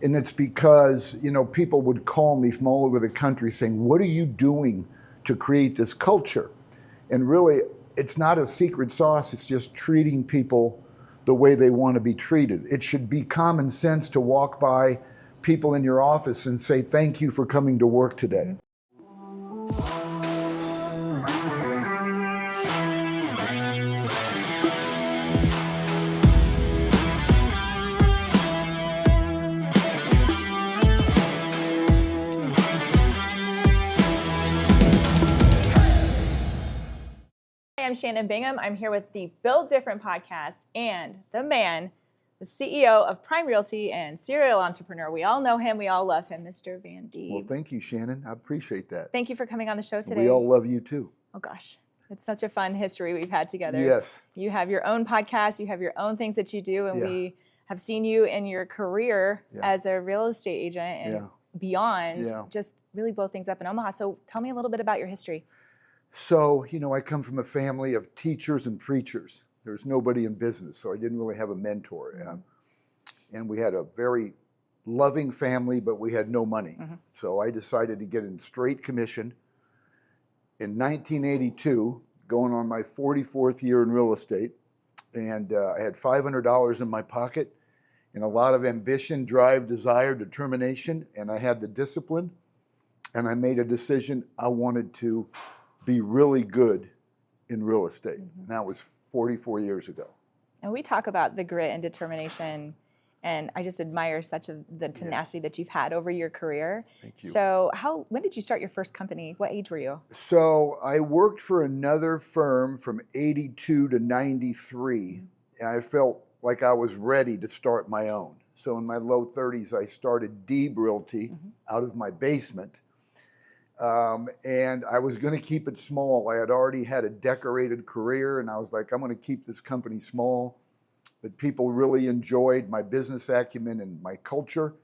And it's because, people would call me from all over the country saying, what are you doing to create this culture? And really, it's not a secret sauce. It's just treating people the way they want to be treated. It should be common sense to walk by people in your office and say, thank you for coming to work today. I'm Shannon Bingham. I'm here with the Build Different podcast and the man, the CEO of Prime Realty and serial entrepreneur. We all know him. We all love him, Mr. Van Deeb. Well, thank you, Shannon. I appreciate that. Thank you for coming on the show today. We all love you too. Oh gosh, it's such a fun history we've had together. Yes. You have your own podcast. You have your own things that you do, and we have seen you in your career as a real estate agent and beyond just really blow things up in Omaha. So tell me a little bit about your history. So, I come from a family of teachers and preachers. There's nobody in business, so I didn't really have a mentor. And we had a very loving family, but we had no money. So I decided to get in straight commission. In 1982, going on my 44th year in real estate, and I had $500 in my pocket and a lot of ambition, drive, desire, determination, and I had the discipline, and I made a decision I wanted to be really good in real estate. And that was 44 years ago. And we talk about the grit and determination, and I just admire the tenacity that you've had over your career. Thank you. So when did you start your first company? What age were you? So I worked for another firm from 82 to 93, and I felt like I was ready to start my own. So in my low 30s, I started Deeb Realty out of my basement. And I was going to keep it small. I had already had a decorated career, and I was like, I'm going to keep this company small. But people really enjoyed my business acumen and my culture.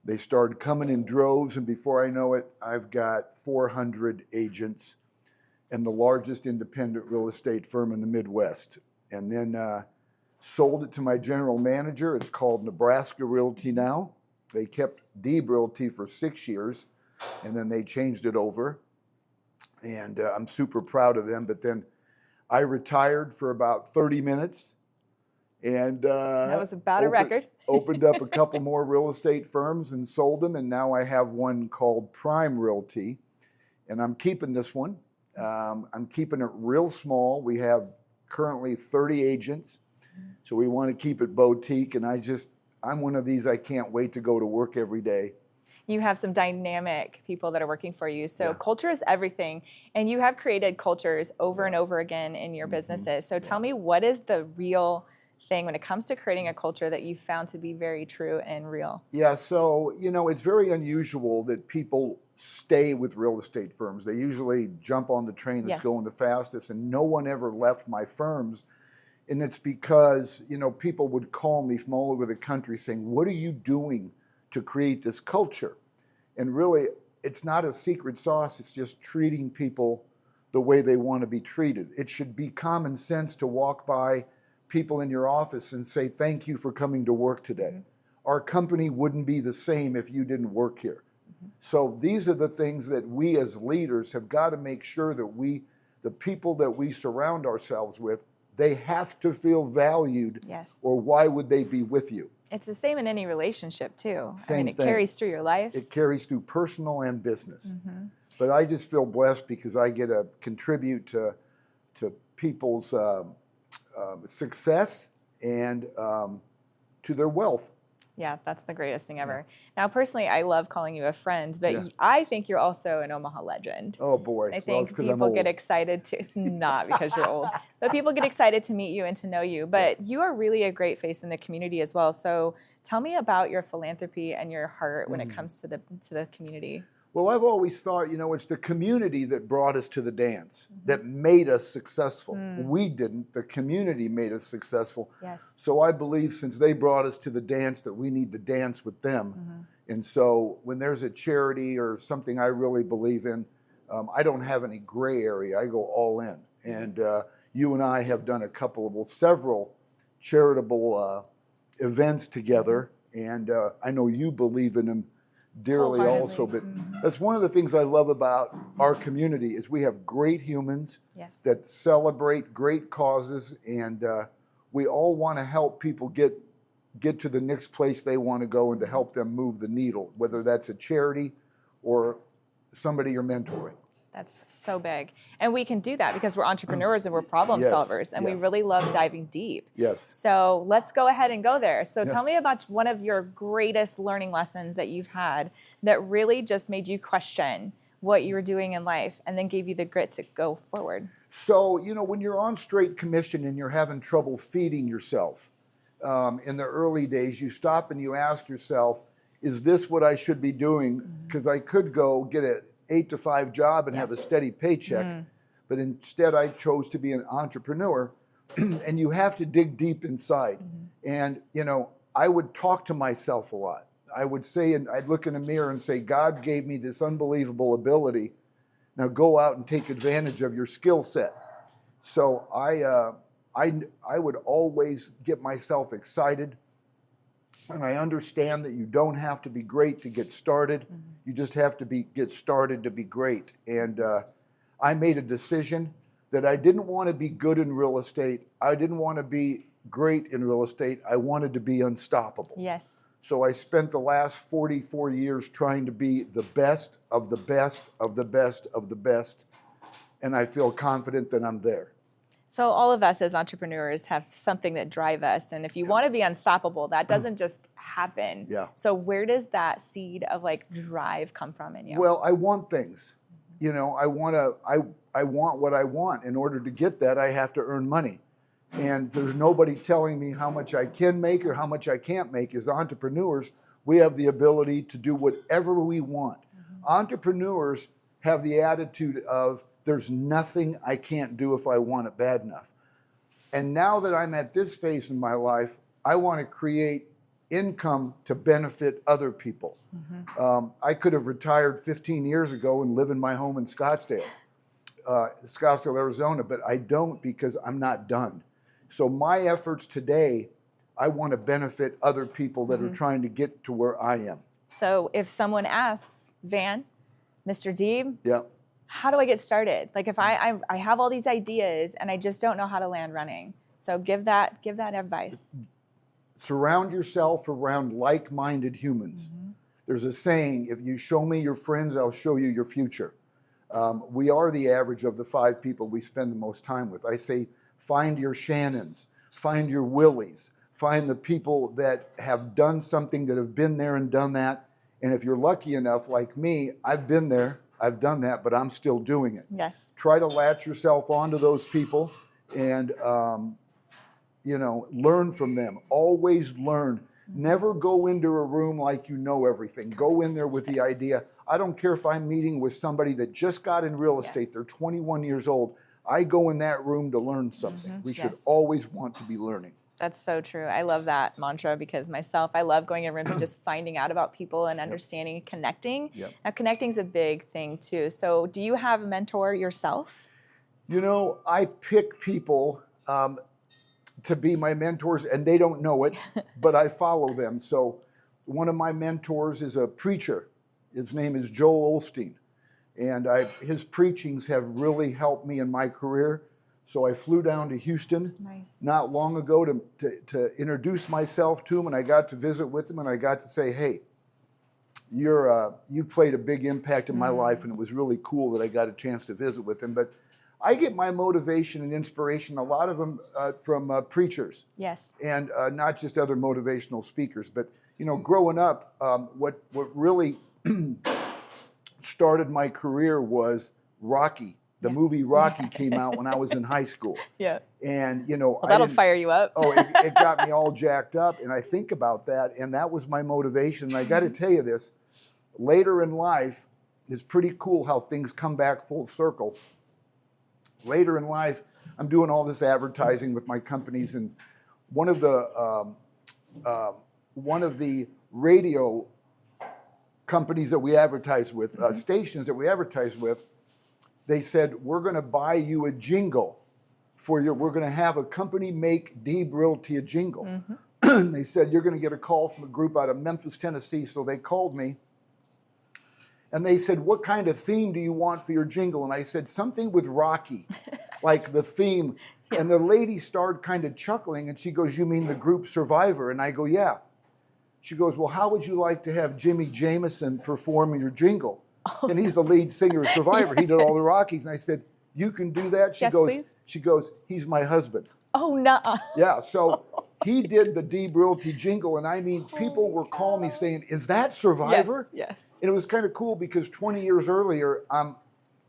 They started coming in droves, and before I know it, I've got 400 agents and the largest independent real estate firm in the Midwest. And then sold it to my general manager. It's called Nebraska Realty now. They kept Deeb Realty for 6 years. And then they changed it over, and I'm super proud of them. But then I retired for about 30 minutes, and that was about a record. Opened up a couple more real estate firms and sold them, and now I have one called Prime Realty, and I'm keeping this one. I'm keeping it real small. We have currently 30 agents, so we want to keep it boutique, and I'm one of these, I can't wait to go to work every day. You have some dynamic people that are working for you. So culture is everything. And you have created cultures over and over again in your businesses. So tell me, what is the real thing when it comes to creating a culture that you found to be very true and real? Yeah, so, it's very unusual that people stay with real estate firms. They usually jump on the train that's going the fastest, and no one ever left my firms. And it's because, people would call me from all over the country saying, what are you doing to create this culture? And really, it's not a secret sauce. It's just treating people the way they want to be treated. It should be common sense to walk by people in your office and say, thank you for coming to work today. Our company wouldn't be the same if you didn't work here. So these are the things that we as leaders have got to make sure that the people that we surround ourselves with, they have to feel valued, or why would they be with you? It's the same in any relationship too. It carries through your life. It carries through personal and business. But I just feel blessed because I get to contribute to people's success and to their wealth. Yeah, that's the greatest thing ever. Now, personally, I love calling you a friend, but I think you're also an Omaha legend. Oh, boy. I think people get excited to, it's not because you're old, but people get excited to meet you and to know you. But you are really a great face in the community as well. So tell me about your philanthropy and your heart when it comes to the community. Well, I've always thought, it's the community that brought us to the dance, that made us successful. We didn't. The community made us successful. Yes. So I believe since they brought us to the dance that we need to dance with them. And so when there's a charity or something I really believe in, I don't have any gray area. I go all in. And you and I have done several charitable events together And I know you believe in them dearly also, but Mm-hmm. that's one of the things I love about our community is we have great humans Yes. that celebrate great causes, and we all want to help people get to the next place they want to go and to help them move the needle, whether that's a charity or somebody you're mentoring. That's so big. And we can do that because we're entrepreneurs and we're problem Yes, solvers, and we really love diving deep. Yes. So let's go ahead and go there. So tell me about one of your greatest learning lessons that you've had that really just made you question what you were doing in life and then gave you the grit to go forward. So, you know, when you're on straight commission and you're having trouble feeding yourself, in the early days, you stop and you ask yourself, is this what I should be doing? Because I could go get an 8-to-5 job and have a steady paycheck, but instead I chose to be an entrepreneur. And you have to dig deep inside. And, you know, I would talk to myself a lot. I would say, and I'd look in the mirror and say, God gave me this unbelievable ability. Now go out and take advantage of your skill set. So I would always get myself excited. And I understand that you don't have to be great to get started. You just have to get started to be great. And I made a decision that I didn't want to be good in real estate. I didn't want to be great in real estate. I wanted to be unstoppable. Yes. So I spent the last 44 years trying to be the best of the best of the best of the best. And I feel confident that I'm there. So all of us as entrepreneurs have something that drive us. And if you want to be unstoppable, that doesn't just happen. Yeah. So where does that seed of like drive come from in you? Well, I want things. You know, I want what I want. In order to get that, I have to earn money. And there's nobody telling me how much I can make or how much I can't make. As entrepreneurs, we have the ability to do whatever we want. Entrepreneurs have the attitude of, there's nothing I can't do if I want it bad enough. And now that I'm at this phase in my life, I want to create income to benefit other people. I could have retired 15 years ago and live in my home in Scottsdale, Arizona, but I don't because I'm not done. So my efforts today, I want to benefit other people that are trying to get to where I am. So if someone asks, Van, Mr. Deeb, Yeah. how do I get started? Like if I have all these ideas and I just don't know how to land running. So give that advice. Surround yourself around like-minded humans. There's a saying, if you show me your friends, I'll show you your future. We are the average of the 5 people we spend the most time with. I say, find your Shannons, find your Willies, find the people that have done something, that have been there and done that. And if you're lucky enough, like me, I've been there, I've done that, but I'm still doing it. Yes. Try to latch yourself onto those people and, you know, learn from them. Always learn. Never go into a room like you know everything. Go in there with the idea. I don't care if I'm meeting with somebody that just got in real estate. They're 21 years old. I go in that room to learn something. We should always want to be learning. That's so true. I love that mantra because myself, I love going in rooms and just finding out about people and understanding and connecting. Now, connecting is a big thing too. So do you have a mentor yourself? You know, I pick people to be my mentors, and they don't know it, but I follow them. So one of my mentors is a preacher. His name is Joel Osteen. And his preachings have really helped me in my career. So I flew down to Houston not long ago to introduce myself to him, and I got to visit with him, and I got to say, hey, you played a big impact in my life, and it was really cool that I got a chance to visit with him. But I get my motivation and inspiration, a lot of them from preachers. Yes. And not just other motivational speakers. But, you know, growing up, what really started my career was Rocky. The movie Rocky came out when I was in high school. And, you know, well, that'll fire you up. it got me all jacked up. And I think about that, and that was my motivation. And I got to tell you this, later in life, it's pretty cool how things come back full circle. Later in life, I'm doing all this advertising with my companies, and one of the radio companies that we advertise with, stations that we advertise with, they said, we're going to buy you a jingle we're going to have a company make Deeb Realty a jingle. they said, you're going to get a call from a group out of Memphis, Tennessee. So they called me and they said, what kind of theme do you want for your jingle? And I said, something with Rocky, like the theme. Yes. And the lady started kind of chuckling and she goes, you mean the group Survivor? And I go, yeah. She goes, well, how would you like to have Jimmy Jameson perform your jingle? Oh, and he's the lead singer of Survivor. Yes. He did all the Rockies. And I said, you can do that? Yes, please. She goes, he's my husband. Oh, no. Yeah, so he did the Deeb Realty jingle, and I mean, people were calling me saying, is that Survivor? Yes. And it was kind of cool because 20 years earlier,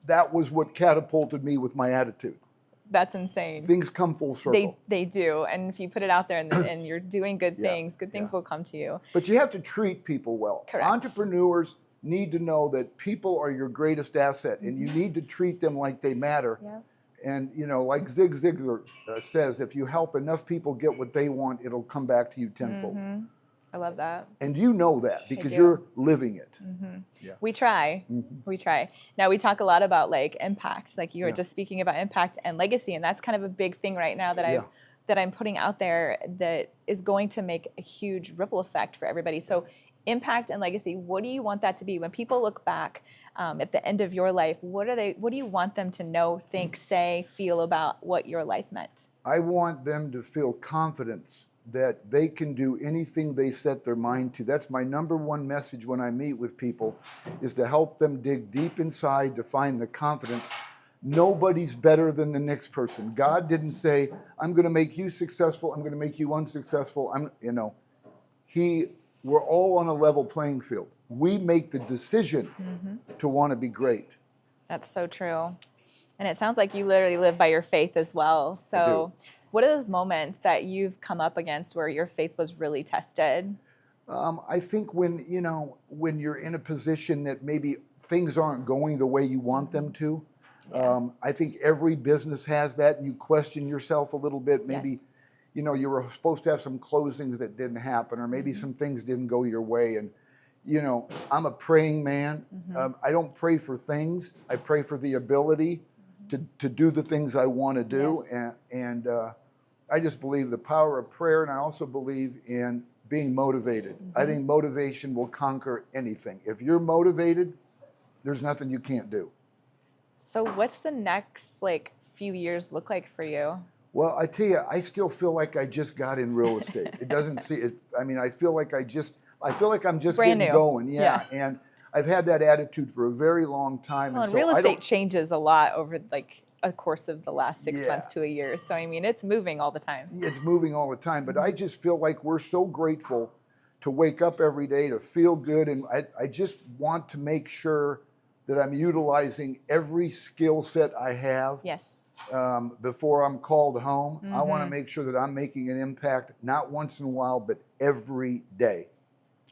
that was what catapulted me with my attitude. That's insane. Things come full circle. They do, and if you put it out there and you're doing good things will come to you. But you have to treat people well. Correct. Entrepreneurs need to know that people are your greatest asset, and you need to treat them like they matter. Yeah. And, you know, like Zig Ziglar says, if you help enough people get what they want, it'll come back to you tenfold. Mm-hmm. I love that. And you know that because you're living it. Mm-hmm. Yeah. We try. Mm-hmm. We try. Now, we talk a lot about, like, impact. Like, you were just speaking about impact and legacy, and that's kind of a big thing right now that I'm putting out there that is going to make a huge ripple effect for everybody. So impact and legacy, what do you want that to be? When people look back at the end of your life, what do you want them to know, think, say, feel about what your life meant? I want them to feel confidence that they can do anything they set their mind to. That's my number one message when I meet with people, is to help them dig deep inside to find the confidence. Nobody's better than the next person. God didn't say, I'm going to make you successful, I'm going to make you unsuccessful. We're all on a level playing field. We make the decision to want to be great. That's so true. And it sounds like you literally live by your faith as well. So what are those moments that you've come up against where your faith was really tested? I think when you're in a position that maybe things aren't going the way you want them to. I think every business has that, and you question yourself a little bit. Maybe you were supposed to have some closings that didn't happen, or maybe some things didn't go your way. And, I'm a praying man. I don't pray for things. I pray for the ability to do the things I want to do. Yes. And I just believe the power of prayer, and I also believe in being motivated. I think motivation will conquer anything. If you're motivated, there's nothing you can't do. So what's the next, few years look like for you? Well, I tell you, I still feel like I just got in real estate. It doesn't see it. I mean, I feel like I'm just brand getting new. Going. Yeah. And I've had that attitude for a very long time. Well, and real estate changes a lot over a course of the last 6 months to a year. So, I mean, it's moving all the time. It's moving all the time. But I just feel like we're so grateful to wake up every day, to feel good. And I just want to make sure that I'm utilizing every skill set I have. Yes. Before I'm called home. I want to make sure that I'm making an impact, not once in a while, but every day.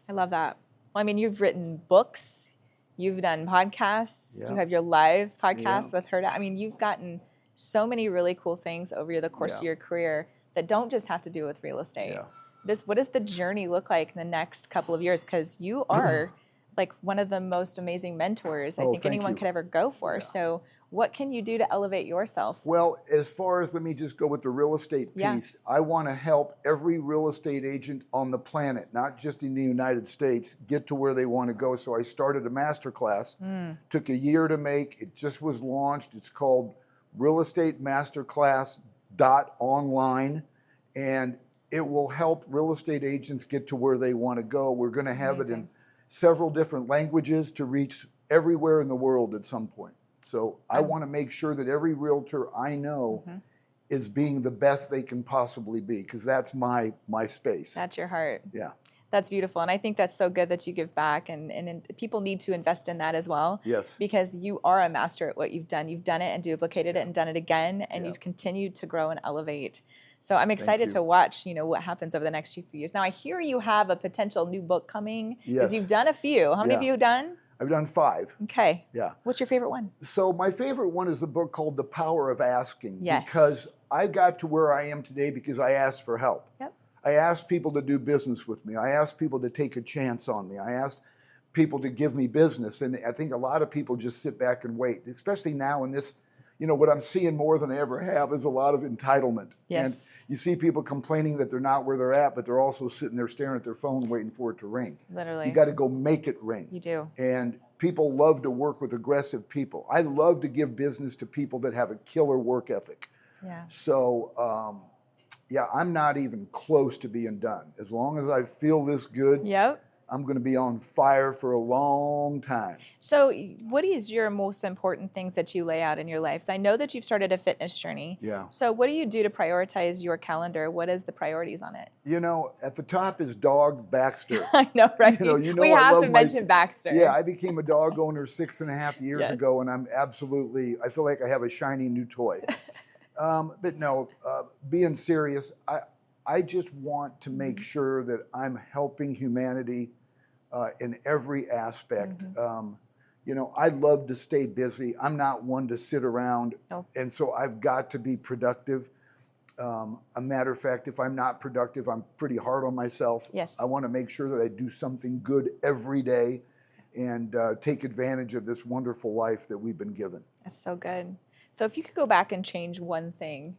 I love that. Well, I mean, you've written books, you've done podcasts, you have your live podcast with her. I mean, you've gotten so many really cool things over the course of your career that don't just have to do with real estate. Yeah. What does the journey look like in the next couple of years? Because you are one of the most amazing mentors I think anyone could ever go for. Yeah. So what can you do to elevate yourself? Well, as far as, let me just go with the real estate piece. I want to help every real estate agent on the planet, not just in the United States, get to where they want to go. So I started a masterclass. Took a year to make. It just was launched. It's called realestatemasters.online. And it will help real estate agents get to where they want to go. We're going to have it in several different languages to reach everywhere in the world at some point. So I want to make sure that every realtor I know is being the best they can possibly be, because that's my space. That's your heart. Yeah. That's beautiful. And I think that's so good that you give back, and people need to invest in that as well. Yes. Because you are a master at what you've done. You've done it and duplicated it and done it again, and you've continued to grow and elevate. So I'm excited to watch, what happens over the next few years. Now, I hear you have a potential new book coming. Yes. Because you've done a few. How many have you done? I've done 5. Okay. Yeah. What's your favorite one? So my favorite one is the book called The Power of Asking. Yes. Because I got to where I am today because I asked for help. Yep. I asked people to do business with me. I asked people to take a chance on me. I asked people to give me business. And I think a lot of people just sit back and wait, especially now in this, you know, what I'm seeing more than I ever have is a lot of entitlement. Yes. And you see people complaining that they're not where they're at, but they're also sitting there staring at their phone waiting for it to ring. Literally. You got to go make it ring. You do. And people love to work with aggressive people. I love to give business to people that have a killer work ethic. Yeah. So, yeah, I'm not even close to being done. As long as I feel this good, Yep. I'm going to be on fire for a long time. So what is your most important things that you lay out in your life? So I know that you've started a fitness journey. Yeah. So what do you do to prioritize your calendar? What is the priorities on it? You know, at the top is Dog Baxter. I know, right? You know we I have love to mention Baxter. Yeah, I became a dog owner 6.5 years Yes. ago, and I feel like I have a shiny new toy. But no, being serious, I just want to make sure that I'm helping humanity in every aspect. You know, I love to stay busy. I'm not one to sit around. No. And so I've got to be productive. A matter of fact, if I'm not productive, I'm pretty hard on myself. Yes. I want to make sure that I do something good every day and take advantage of this wonderful life that we've been given. That's so good. So if you could go back and change one thing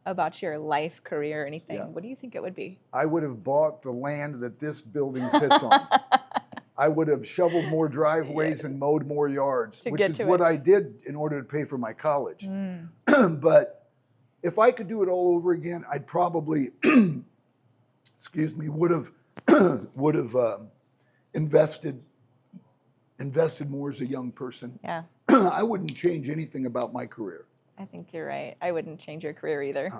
about your life, career, anything, what do you think it would be? I would have bought the land that this building sits on. I would have shoveled more driveways and mowed more yards, which is what I did in order to pay for my college. But if I could do it all over again, I'd probably, would have invested more as a young person. Yeah. I wouldn't change anything about my career. I think you're right. I wouldn't change your career either.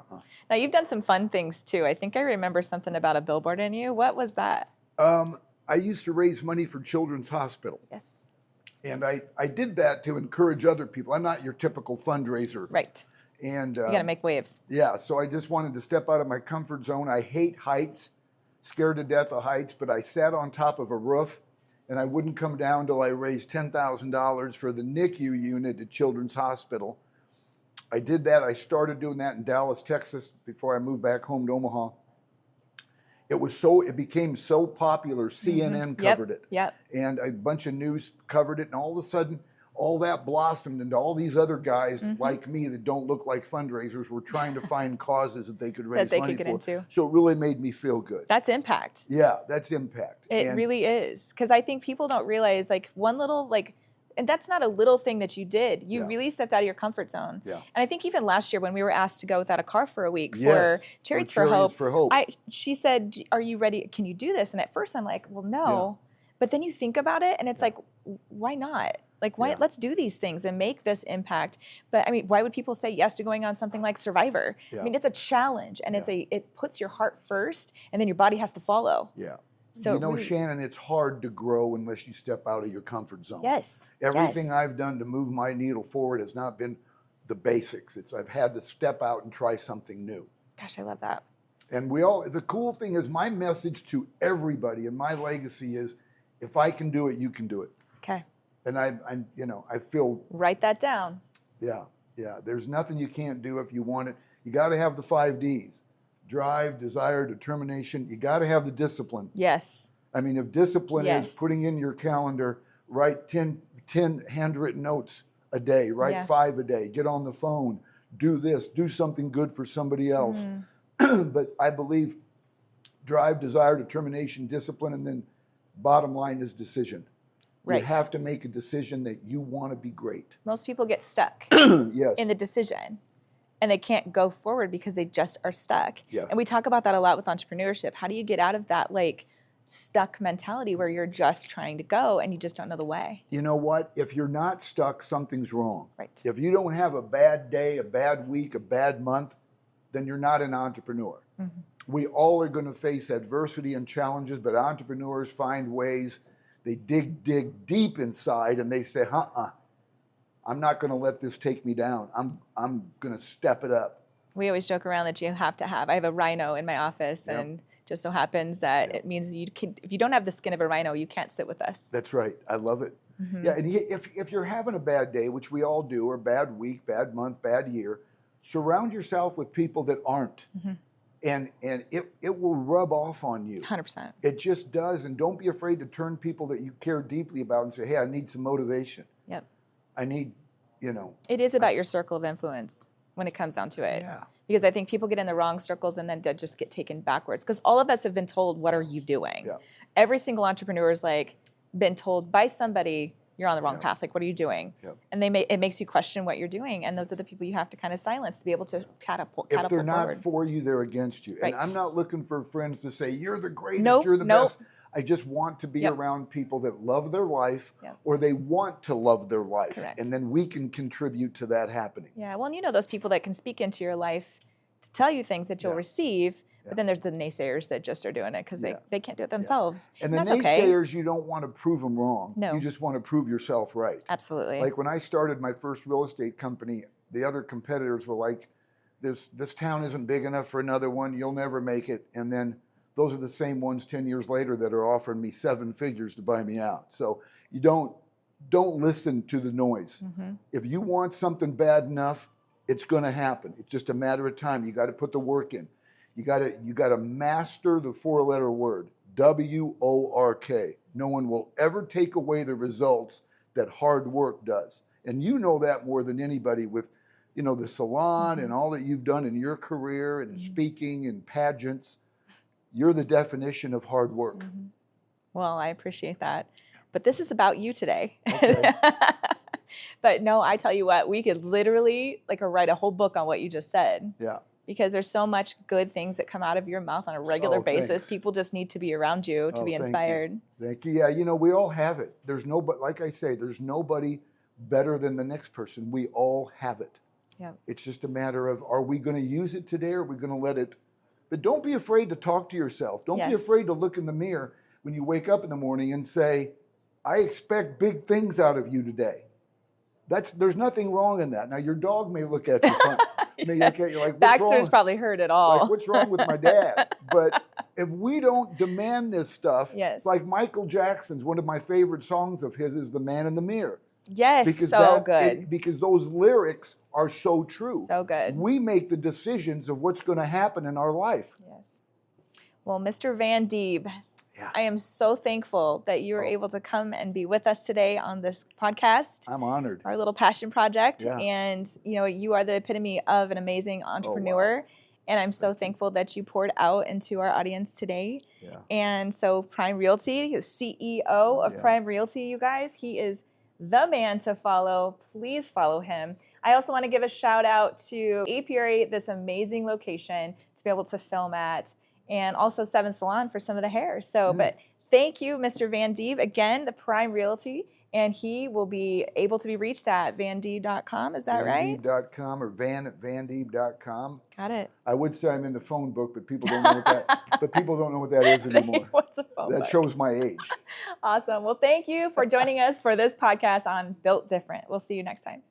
Now, you've done some fun things too. I think I remember something about a billboard in you. What was that? I used to raise money for Children's Hospital. Yes. And I did that to encourage other people. I'm not your typical fundraiser. Right. And you got to make waves. Yeah, so I just wanted to step out of my comfort zone. I hate heights, scared to death of heights, but I sat on top of a roof and I wouldn't come down till I raised $10,000 for the NICU unit at Children's Hospital. I did that. I started doing that in Dallas, Texas before I moved back home to Omaha. It became so popular, CNN covered it. Yep. And a bunch of news covered it. And all of a sudden, all that blossomed into all these other guys like me that don't look like fundraisers were trying to find causes that they could raise money for. Into. So it really made me feel good. That's impact. Yeah, that's impact. It really is. Because I think people don't realize one little and that's not a little thing that you did. You really stepped out of your comfort zone. Yeah. And I think even last year when we were asked to go without a car for a week for Chariots for Hope, she said, "Are you ready? Can you do this?" And at first I'm like, "Well, no." Yeah. But then you think about it and it's like, why not? Why? Let's do these things and make this impact. But I mean, why would people say yes to going on something like Survivor? Yeah. I mean, it's a challenge and it puts your heart first and then your body has to follow. Yeah. So really, Shannon, it's hard to grow unless you step out of your comfort zone. Yes. Everything I've done to move my needle forward has not been the basics. I've had to step out and try something new. Gosh, I love that. And the cool thing is my message to everybody and my legacy is, if I can do it, you can do it. Okay. And I feel. Write that down. Yeah. There's nothing you can't do if you want it. You got to have the 5 Ds. Drive, desire, determination. You got to have the discipline. Yes. I mean, if discipline is putting in your calendar, write 10 handwritten notes a day, write 5 a day, get on the phone, do this, do something good for somebody else. But I believe drive, desire, determination, discipline, and then bottom line is decision. Right. You have to make a decision that you want to be great. Most people get stuck in the decision. And they can't go forward because they just are stuck. Yeah. And we talk about that a lot with entrepreneurship. How do you get out of that stuck mentality where you're just trying to go and you just don't know the way? You know what? If you're not stuck, something's wrong. Right. If you don't have a bad day, a bad week, a bad month, then you're not an entrepreneur. We all are going to face adversity and challenges, but entrepreneurs find ways. They dig deep inside and they say, I'm not going to let this take me down. I'm going to step it up. We always joke around that you have to have. I have a rhino in my office, and just so happens that it means if you don't have the skin of a rhino, you can't sit with us. That's right. I love it. Yeah, and if you're having a bad day, which we all do, or bad week, bad month, bad year, surround yourself with people that aren't. And it will rub off on you. 100%. It just does. And don't be afraid to turn people that you care deeply about and say, hey, I need some motivation. Yep. I need It is about your circle of influence when it comes down to it. Yeah. Because I think people get in the wrong circles and then they just get taken backwards. Because all of us have been told, what are you doing? Yeah. Every single entrepreneur has been told by somebody, you're on the wrong path. What are you doing? Yep. And it makes you question what you're doing. And those are the people you have to kind of silence to be able to catapult If they're not forward. for you, they're against you. Right. And I'm not looking for friends to say, you're the greatest, Nope, you're the nope. best. I just want to be around people that love their life Yep. or they want to love their life. Correct. And then we can contribute to that happening. Yeah, well, and those people that can speak into your life to tell you things that you'll receive, but then there's the naysayers that just are doing it because they can't do it themselves. And the that's okay. naysayers, you don't want to prove them wrong. No. You just want to prove yourself right. Absolutely. Like when I started my first real estate company, the other competitors were like, this town isn't big enough for another one, you'll never make it. And then those are the same ones 10 years later that are offering me 7 figures to buy me out. So you don't listen to the noise. Mm-hmm. If you want something bad enough, it's going to happen. It's just a matter of time. You got to put the work in. You got to master the 4-letter word, WORK. No one will ever take away the results that hard work does. And you know that more than anybody with, the salon and all that you've done in your career and speaking and pageants. You're the definition of hard work. Mm-hmm. Well, I appreciate that. But this is about you today. Okay. But no, I tell you what, we could literally write a whole book on what you just said. Yeah. Because there's so much good things that come out of your mouth on a regular basis. Thanks. People just need to be around you to be inspired. Thank you. Yeah, we all have it. There's nobody, like I say, there's nobody better than the next person. We all have it. Yeah. It's just a matter of, are we going to use it today or are we going to let it? But don't be afraid to talk to yourself. Don't be afraid to look in the mirror when you wake up in the morning and say, I expect big things out of you today. There's nothing wrong in that. Now, your dog may look at you funny. May look at you like, Baxter's probably heard it all. Like, what's wrong with my dad? But if we don't demand this stuff, it's like Michael Jackson's, one of my favorite songs of his is The Man in the Mirror. Yes, because good. Because those lyrics are so true. So good. We make the decisions of what's going to happen in our life. Yes. Well, Mr. Van Deeb, I am so thankful that you were able to come and be with us today on this podcast. I'm honored. Our little passion project. Yeah. And, you are the epitome of an amazing entrepreneur. Oh, wow. And I'm so thankful that you poured out into our audience today. Yeah. And so Prime Realty, the CEO of Prime Realty, you guys, he is the man to follow. Please follow him. I also want to give a shout out to Apiary, this amazing location to be able to film at, and also 7 Salon for some of the hair. So, but thank you, Mr. Van Deeb. Again, the Prime Realty, and he will be able to be reached at vandeeb.com. Is that right? Vandeeb.com or van@vandeeb.com. Got it. I would say I'm in the phone book, but people don't know what that. But people don't know what that is anymore. What's a phone book? That shows my age. Awesome. Well, thank you for joining us for this podcast on Built Different. We'll see you next time.